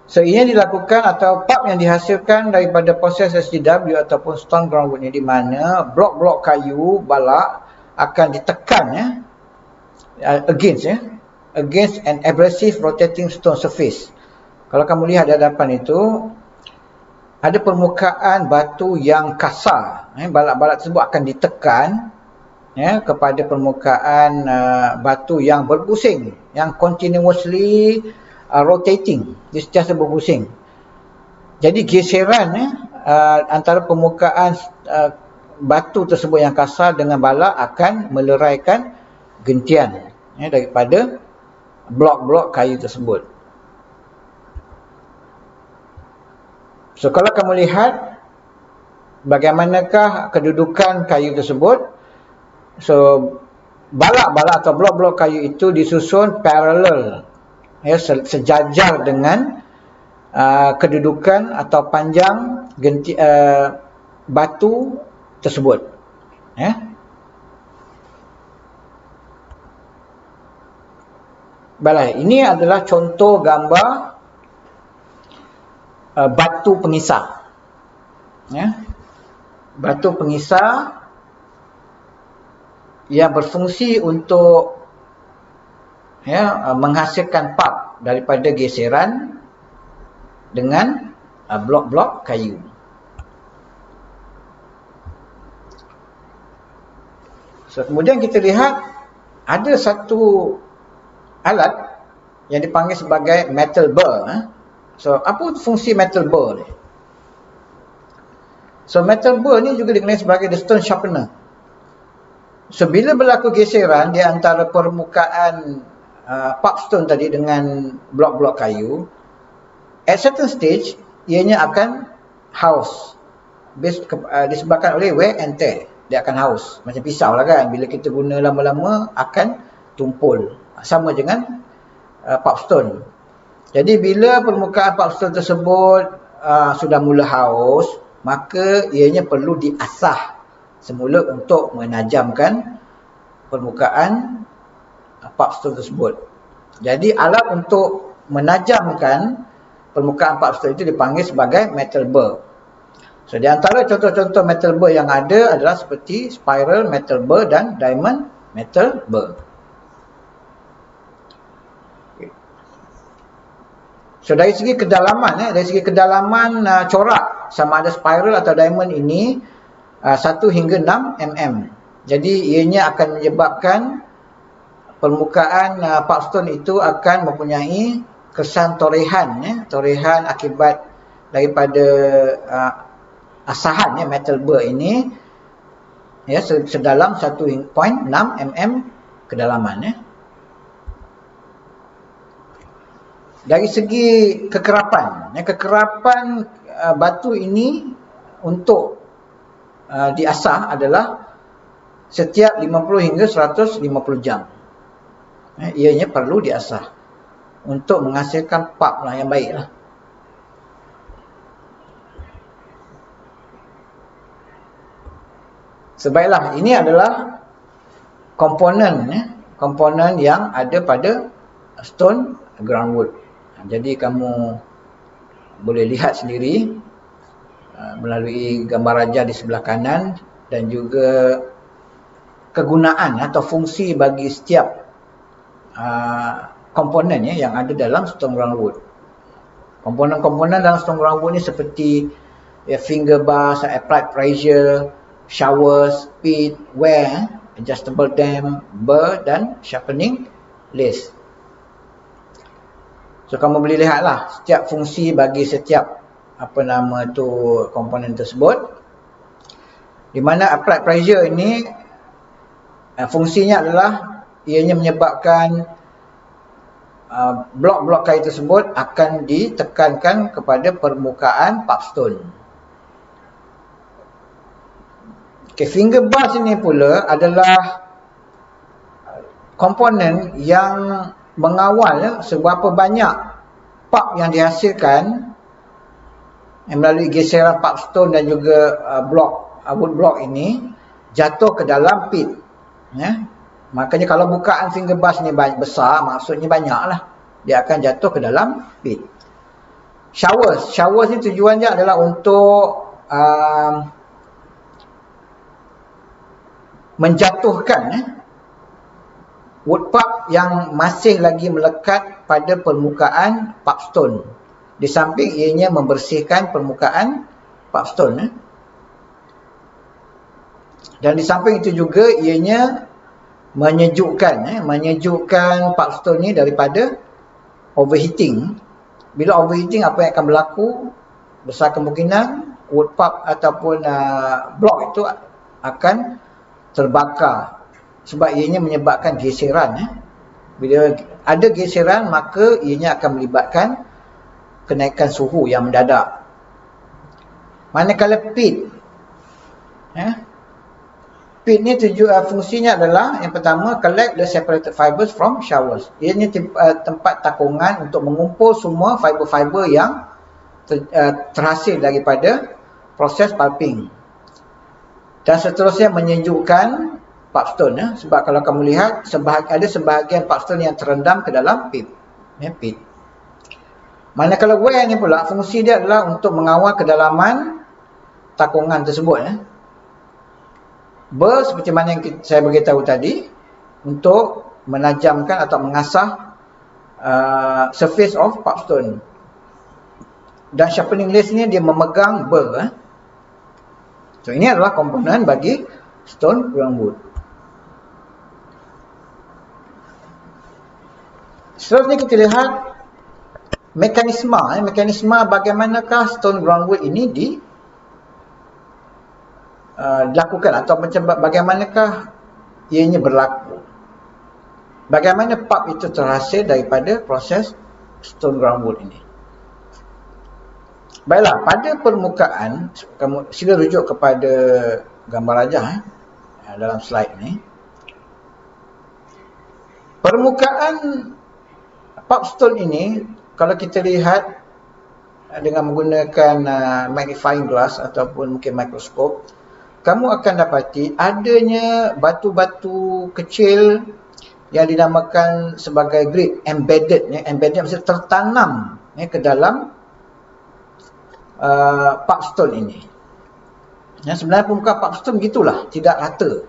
So ini dilakukan atau pulp yang dihasilkan daripada proses SGW ataupun stone ground wood ini, di mana blok-blok kayu balak akan ditekan, ya, against an abrasive rotating stone surface. Kalau kamu lihat di hadapan itu, ada permukaan batu yang kasar, balak-balak tersebut akan ditekan, ya, kepada permukaan batu yang berpusing, yang continuously rotating, dia sentiasa berpusing. Jadi geseran, ya, antara permukaan batu tersebut yang kasar dengan balak akan meleraikan gentian, ya, daripada blok-blok kayu tersebut. So kalau kamu lihat bagaimanakah kedudukan kayu tersebut, so balak-balak atau blok-blok kayu itu disusun paralel, ya, sejajar dengan kedudukan atau panjang batu tersebut, ya. Baiklah, ini adalah contoh gambar batu pengisar, ya. Batu pengisar yang berfungsi untuk, ya, menghasilkan pulp daripada geseran dengan blok-blok kayu. So kemudian kita lihat ada satu alat yang dipanggil sebagai metal burr. So apa fungsi metal burr ni? So metal burr ni juga dikenali sebagai the stone sharpener. So bila berlaku geseran di antara permukaan pulp stone tadi dengan blok-blok kayu, at certain stage ianya akan haus disebabkan oleh wear and tear. dia akan haus. Macam pisau lah kan, bila kita guna lama-lama akan tumpul. Sama dengan pipestone. Jadi bila permukaan pipestone tersebut sudah mula haus, maka ianya perlu diasah semula untuk menajamkan permukaan pipestone tersebut. Jadi alat untuk menajamkan permukaan pipestone itu dipanggil sebagai metal burr. So, di antara contoh-contoh metal burr yang ada adalah seperti spiral metal burr dan diamond metal burr. So, dari segi kedalaman, corak sama ada spiral atau diamond ini 1 hingga 6 mm. Jadi, ianya akan menyebabkan permukaan pipestone itu akan mempunyai kesan torehan, torehan akibat daripada asahan metal burr ini sedalam 1.6 mm kedalaman. Dari segi kekerapan, kekerapan batu ini untuk diasah adalah setiap 50 hingga 150 jam. Ianya perlu diasah untuk menghasilkan pulp yang baik lah. Sebaiklah, ini adalah komponen yang ada pada stone groundwood. Jadi kamu boleh lihat sendiri melalui gambar raja di sebelah kanan dan juga kegunaan atau fungsi bagi setiap komponen yang ada dalam stone groundwood. Komponen-komponen dalam stone groundwood ni seperti finger bars, applied pressure, shower, speed, wear, adjustable dam, burr dan sharpening lace. So kamu boleh lihatlah setiap fungsi bagi setiap komponen tersebut. Di mana applied pressure ini fungsinya adalah ianya menyebabkan blok-blok kayu tersebut akan ditekankan kepada permukaan pipestone. Finger bars ini pula adalah komponen yang mengawal seberapa banyak pulp yang dihasilkan melalui geseran pipestone dan juga wood block ini jatuh ke dalam pit. Makanya kalau bukaan finger bars ni besar, maksudnya banyaklah, dia akan jatuh ke dalam pit. Showers ni tujuannya adalah untuk menjatuhkan wood pulp yang masih lagi melekat pada permukaan pipestone. Di samping ianya membersihkan permukaan pipestone. Dan di samping itu juga ianya menyejukkan pipestone ni daripada overheating. Bila overheating, apa yang akan berlaku? Besar kemungkinan wood pulp ataupun block itu akan terbakar sebab ianya menyebabkan geseran. Bila ada geseran, maka ianya akan melibatkan kenaikan suhu yang mendadak. Manakala pit ni fungsinya adalah yang pertama, collect the separated fibers from showers. Ianya tempat takungan untuk mengumpul semua fiber-fiber yang terhasil daripada proses pulping. Dan seterusnya menyejukkan pipestone. Sebab kalau kamu lihat, ada sebahagian pipestone yang terendam ke dalam pit. Manakala wear ni pula, fungsi dia adalah untuk mengawal kedalaman takungan tersebut. Burr, seperti mana yang saya beritahu tadi, untuk menajamkan atau mengasah surface of pipestone. Dan sharpening lace ni dia memegang burr. So ini adalah komponen bagi stone groundwood. Seterusnya kita lihat mekanisme bagaimanakah stone groundwood ini dilakukan atau bagaimanakah ianya berlaku. Bagaimana pulp itu terhasil daripada proses stone groundwood ini. Baiklah, pada permukaan, kamu sila rujuk kepada gambar raja. dalam slide ni. Permukaan pulp stone ini, kalau kita lihat dengan menggunakan magnifying glass ataupun mungkin mikroskop, kamu akan dapati adanya batu-batu kecil yang dinamakan sebagai grit, embedded. Embedded maksudnya tertanam ke dalam pulp stone ini. Sebenarnya permukaan pulp stone begitulah, tidak rata.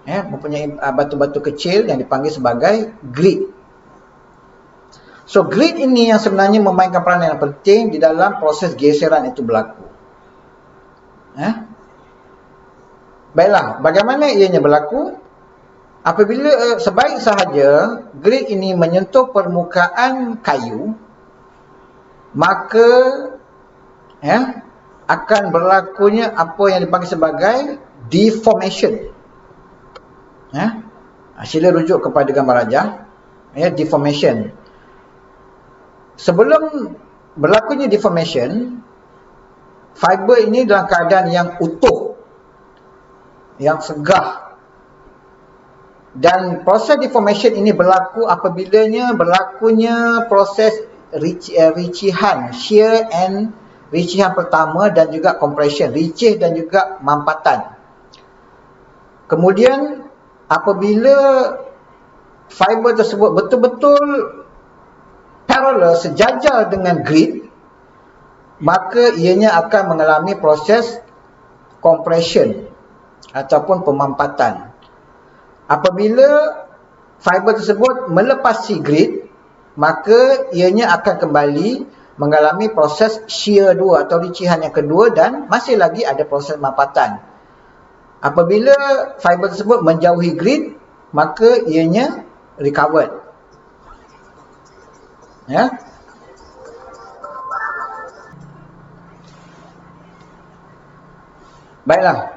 Mempunyai batu-batu kecil yang dipanggil sebagai grit. So grit ini yang sebenarnya memainkan peranan yang penting di dalam proses geseran itu berlaku. Baiklah, bagaimana ianya berlaku? Apabila sebaik sahaja grit ini menyentuh permukaan kayu, maka akan berlakunya apa yang dipanggil sebagai deformation. Sila rujuk kepada gambar rajah. Deformation. Sebelum berlakunya deformation, fiber ini dalam keadaan yang utuh, yang segah. Dan proses deformation ini berlaku apabila berlakunya proses ricihan, shear and ricihan pertama dan juga compression, ricih dan juga mampatan. Kemudian apabila fiber tersebut betul-betul parallel, sejajar dengan grid, maka ianya akan mengalami proses compression ataupun pemampatan. Apabila fiber tersebut melepasi grid, maka ianya akan kembali mengalami proses shear 2 atau ricihan yang kedua dan masih lagi ada proses mampatan. Apabila fiber tersebut menjauhi grid, maka ianya recovered. Baiklah.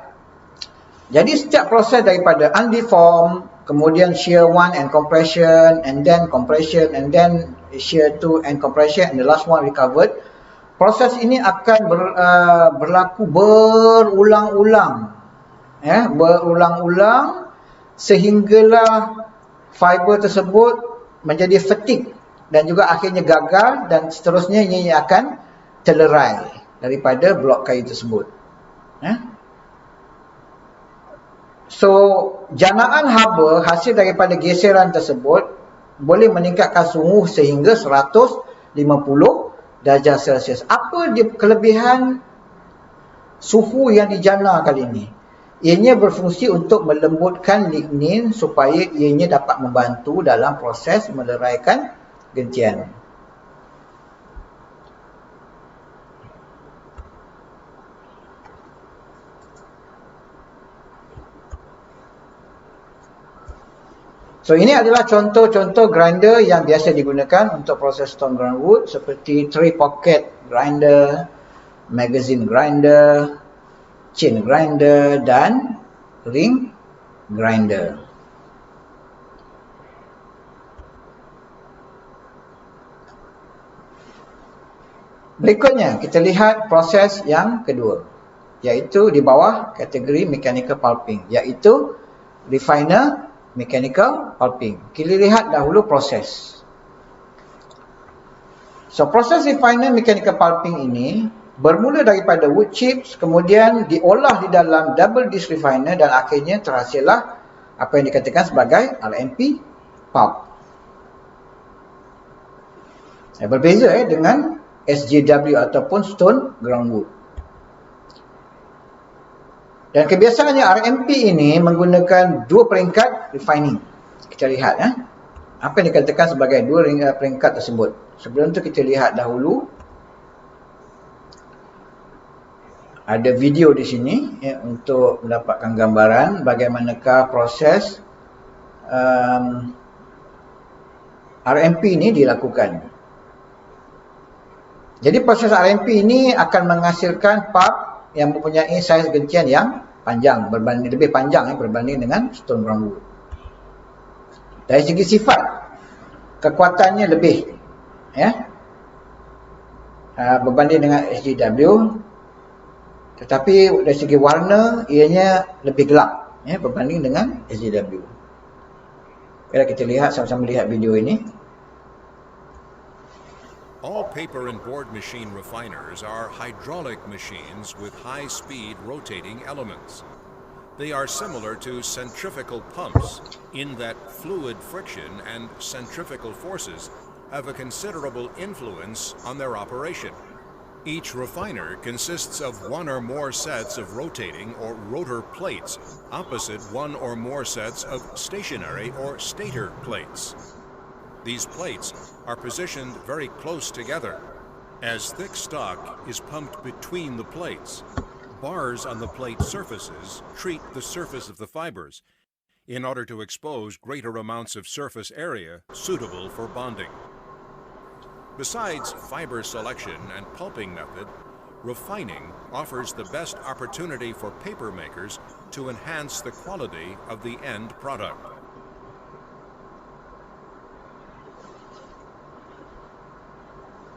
Jadi setiap proses daripada undeformed, kemudian shear 1 and compression, and then compression, and then shear 2 and compression, and the last one recovered. Proses ini akan berlaku berulang-ulang. Berulang-ulang sehinggalah fiber tersebut menjadi fatigue dan juga akhirnya gagal, dan seterusnya ia akan terlerai daripada blok kayu tersebut. So janaan haba hasil daripada geseran tersebut boleh meningkatkan suhu sehingga 150 darjah Celsius. Apa dia kelebihan suhu yang dijana kali ini? Ianya berfungsi untuk melembutkan lignin supaya ianya dapat membantu dalam proses meleraikan gentian. So ini adalah contoh-contoh grinder yang biasa digunakan untuk proses stone ground wood, seperti 3 pocket grinder, magazine grinder, chain grinder dan ring grinder. Berikutnya kita lihat proses yang kedua, iaitu di bawah kategori mechanical pulping, iaitu refiner mechanical pulping. Kita lihat dahulu proses. So proses refiner mechanical pulping ini bermula daripada wood chips, kemudian diolah di dalam double disc refiner dan akhirnya terhasillah apa yang dikatakan sebagai RMP pulp. Berbeza dengan SJW ataupun stone ground wood. Dan kebiasaannya RMP ini menggunakan dua peringkat refining. Kita lihat apa yang dikatakan sebagai dua peringkat tersebut. Sebelum tu kita lihat dahulu ada video di sini untuk mendapatkan gambaran bagaimanakah proses RMP ini dilakukan. Jadi proses RMP ini akan menghasilkan pulp yang mempunyai saiz gentian yang panjang, lebih panjang berbanding dengan stone ground wood. Dari segi sifat, kekuatannya lebih berbanding dengan SJW. Tetapi dari segi warna, ianya lebih gelap. berbanding dengan SJW. Baiklah, kita lihat sama-sama lihat video ini. All paper and board machine refiners are hydraulic machines with high-speed rotating elements. They are similar to centrifugal pumps in that fluid friction and centrifugal forces have a considerable influence on their operation. Each refiner consists of one or more sets of rotating or rotor plates opposite one or more sets of stationary or stator plates. These plates are positioned very close together. As thick stock is pumped between the plates, bars on the plate surfaces treat the surface of the fibers in order to expose greater amounts of surface area suitable for bonding. Besides fiber selection and pulping method, refining offers the best opportunity for paper makers to enhance the quality of the end product.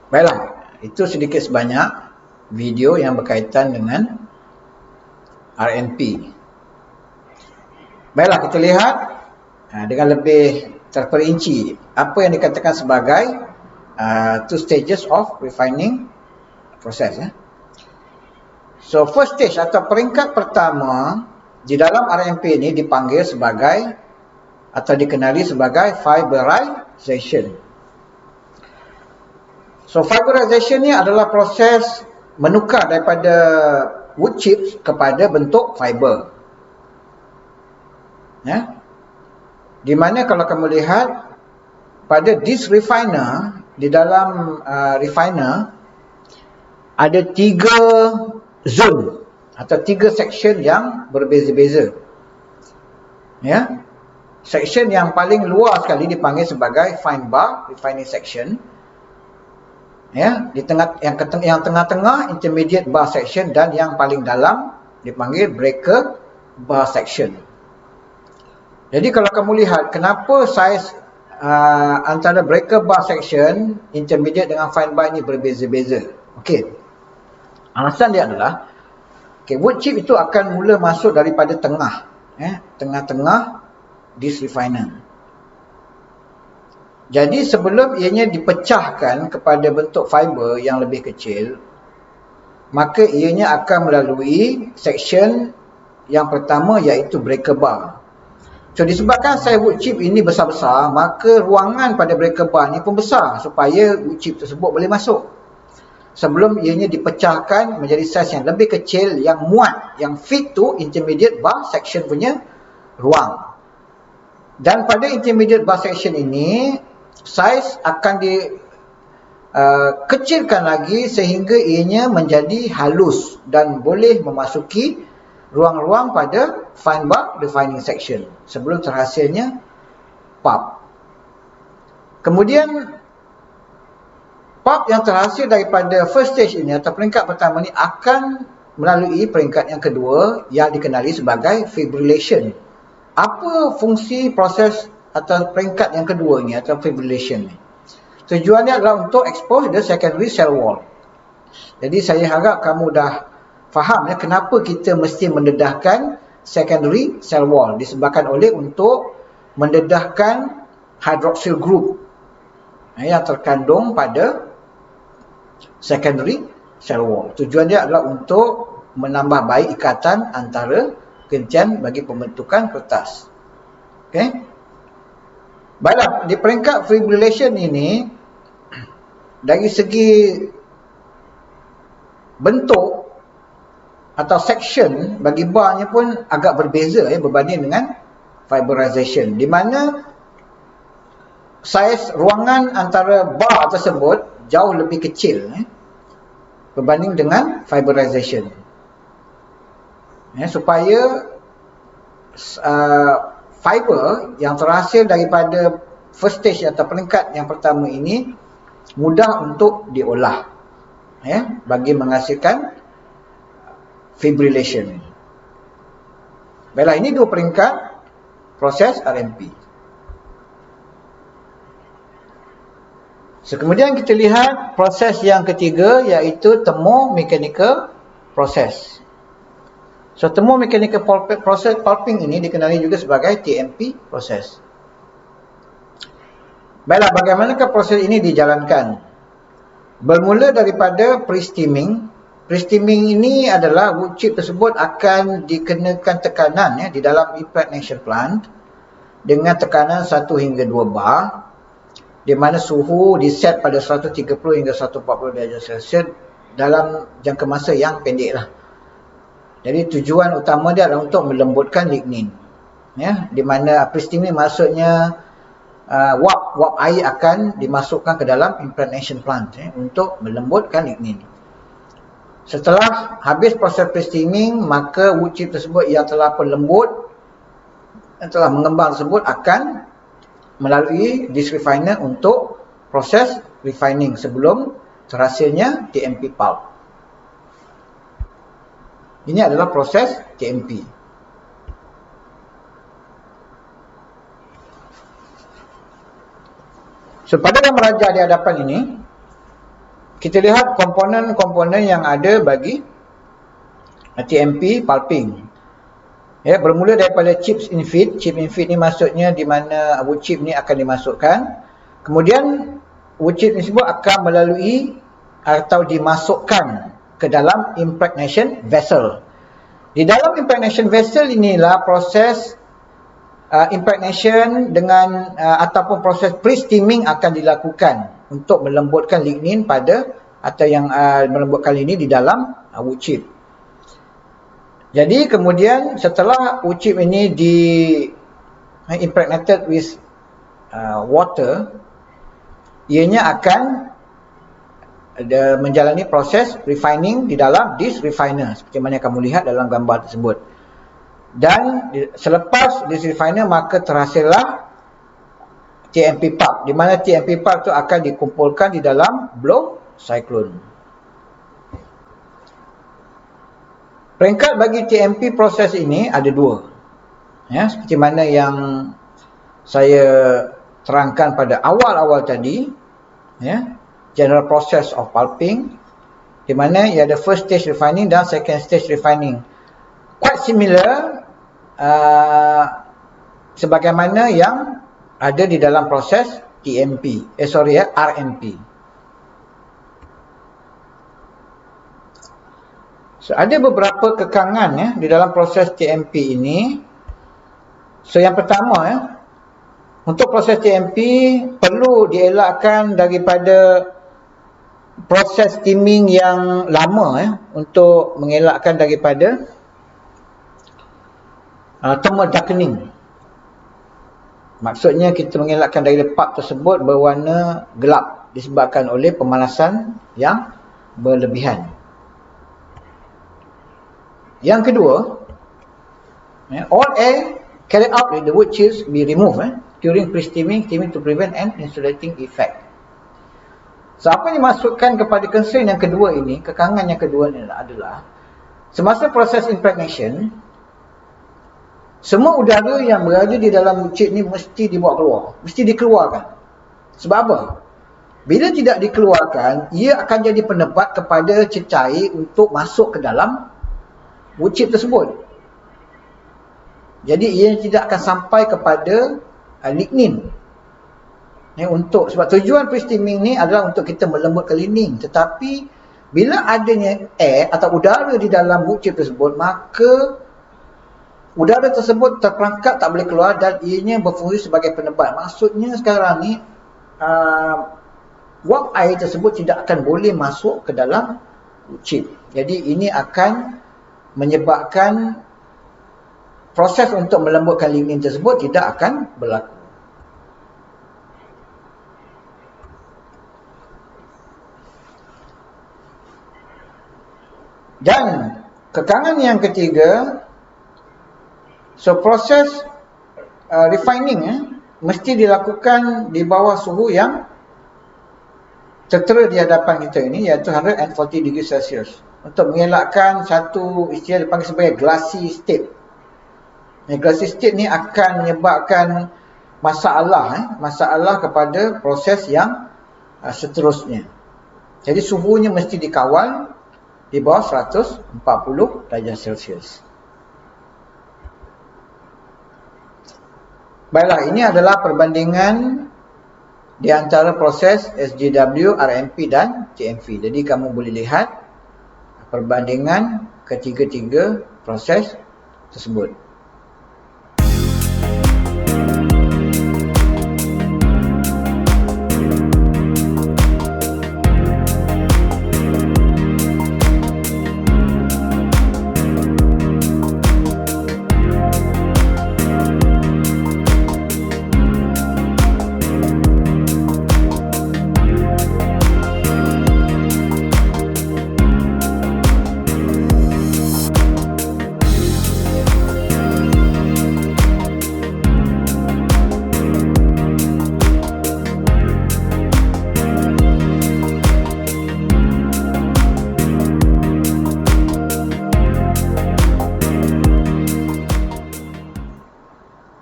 Baiklah, itu sedikit sebanyak video yang berkaitan dengan RMP. Baiklah, kita lihat dengan lebih terperinci apa yang dikatakan sebagai two stages of refining process. So first stage atau peringkat pertama di dalam RMP ini dipanggil sebagai atau dikenali sebagai fiberization. So fiberization ni adalah proses menukar daripada wood chips kepada bentuk fiber. Di mana kalau kamu lihat pada disk refiner, di dalam refiner ada 3 zone atau 3 section yang berbeza-beza. Section yang paling luar sekali dipanggil sebagai fine bar refining section. Di yang tengah-tengah intermediate bar section, dan yang paling dalam dipanggil breaker bar section. Jadi kalau kamu lihat kenapa saiz antara breaker bar section, intermediate dengan fine bar ini berbeza-beza. Alasan dia adalah wood chip itu akan mula masuk daripada tengah, tengah-tengah disk refiner. Jadi sebelum ianya dipecahkan kepada bentuk fiber yang lebih kecil, maka ianya akan melalui section yang pertama, iaitu breaker bar. So disebabkan saiz wood chip ini besar-besar, maka ruangan pada breaker bar ni pun besar supaya wood chip tersebut boleh masuk. Sebelum ianya dipecahkan menjadi saiz yang lebih kecil, yang muat, yang fit to intermediate bar section punya ruang. Dan pada intermediate bar section ini, saiz akan dikecilkan lagi sehingga ianya menjadi halus dan boleh memasuki ruang-ruang pada fine bar refining section sebelum terhasilnya pulp. Kemudian pulp yang terhasil daripada first stage ini atau peringkat pertama ini akan melalui peringkat yang kedua yang dikenali sebagai fibrillation. Apa fungsi proses atau peringkat yang kedua ni atau fibrillation ni? Tujuannya adalah untuk expose the secondary cell wall. Jadi saya harap kamu dah faham kenapa kita mesti mendedahkan secondary cell wall. Disebabkan oleh untuk mendedahkan hydroxyl group yang terkandung pada secondary cell wall. Tujuan dia adalah untuk menambah baik ikatan antara kencian bagi pembentukan kertas. Baiklah, di peringkat fibrillation ini, dari segi bentuk atau section bagi barnya pun agak berbeza berbanding dengan fiberization, di mana saiz ruangan antara bar tersebut jauh lebih kecil berbanding dengan fiberization. Supaya fiber yang terhasil daripada first stage atau peringkat yang pertama ini mudah untuk diolah bagi menghasilkan fibrillation. Baiklah, ini dua peringkat proses RMP. So, kemudian kita lihat proses yang ketiga, iaitu thermomechanical process. So thermomechanical process pulping ini dikenali juga sebagai TMP proses. Baiklah, bagaimanakah proses ini dijalankan? Bermula daripada pre-steaming. Pre-steaming ini adalah wood chip tersebut akan dikenakan tekanan di dalam impregnation plant dengan tekanan 1 hingga 2 bar, di mana suhu diset pada 130 hingga 140 darjah Celsius dalam jangka masa yang pendek lah. Jadi tujuan utama dia adalah untuk melembutkan lignin. Di mana pre-steaming maksudnya wap air akan dimasukkan ke dalam impregnation plant untuk melembutkan lignin. Setelah habis proses pre-steaming, maka wood chip tersebut yang telah pun lembut, yang telah mengembang tersebut akan melalui disk refiner untuk proses refining sebelum terhasilnya TMP pulp. Ini adalah proses TMP. So, pada gambar rajah di hadapan ini, kita lihat komponen-komponen yang ada bagi TMP pulping. Bermula daripada chips in feed. Chip in feed ni maksudnya di mana wood chip ni akan dimasukkan. Kemudian wood chip tersebut akan melalui atau dimasukkan ke dalam impregnation vessel. Di dalam impregnation vessel inilah proses impregnation dengan ataupun proses pre-steaming akan dilakukan untuk melembutkan lignin pada atau yang melembutkan lignin di dalam wood chip. Jadi kemudian setelah wood chip ini di impregnated with water, ianya akan menjalani proses refining di dalam disk refiner seperti mana kamu lihat dalam gambar tersebut. Dan selepas disk refiner maka terhasillah TMP pulp, di mana TMP pulp itu akan dikumpulkan di dalam blow cyclone. Peringkat bagi TMP proses ini ada dua. Seperti mana yang saya terangkan pada awal-awal tadi, general process of pulping, di mana ia ada first stage refining dan second stage refining. Quite similar sebagaimana yang ada di dalam proses RMP. So, ada beberapa kekangan di dalam proses TMP ini. So, yang pertama untuk proses TMP perlu dielakkan daripada proses steaming yang lama untuk mengelakkan daripada thermal darkening. Maksudnya kita mengelakkan dari pulp tersebut berwarna gelap disebabkan oleh pemanasan yang berlebihan. Yang kedua, all air carried out with the wood chips be removed during pre-steaming to prevent an insulating effect. So, apa yang dimasukkan kepada constraint yang kedua ini, kekangan yang kedua ini adalah semasa proses impregnation, semua udara yang berada di dalam wood chip ni mesti dibawa keluar, mesti dikeluarkan. Sebab apa? Bila tidak dikeluarkan, ia akan jadi penebat kepada cecair untuk masuk ke dalam wood chip tersebut. Jadi ia tidak akan sampai kepada lignin. Sebab tujuan pre-steaming ni adalah untuk kita melembutkan lignin. Tetapi bila adanya air atau udara di dalam wood chip tersebut, maka udara tersebut terperangkap, tak boleh keluar dan ianya berfungsi sebagai penebat. Maksudnya sekarang ni wap air tersebut tidak akan boleh masuk ke dalam wood chip. Jadi ini akan menyebabkan proses untuk melembutkan lignin tersebut tidak akan berlaku. Dan kekangan yang ketiga, so proses refining mesti dilakukan di bawah suhu yang tertera di hadapan kita ini, iaitu 140 degree Celsius, untuk mengelakkan satu istilah dipanggil sebagai glassy state. Glassy state ni akan menyebabkan masalah kepada proses yang seterusnya. Jadi suhunya mesti dikawal di bawah 140 darjah Celsius. Baiklah, ini adalah perbandingan di antara proses SJW, RMP dan TMV. Jadi kamu boleh lihat perbandingan ketiga-tiga proses tersebut.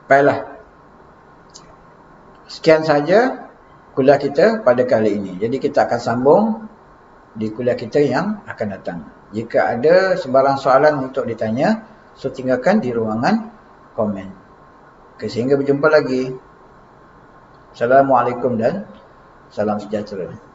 Baiklah, sekian saja kuliah kita pada kali ini. Jadi kita akan sambung di kuliah kita yang akan datang. Jika ada sebarang soalan untuk ditanya, so tinggalkan di ruangan komen. Okay, sehingga berjumpa lagi. Assalamualaikum dan salam sejahtera.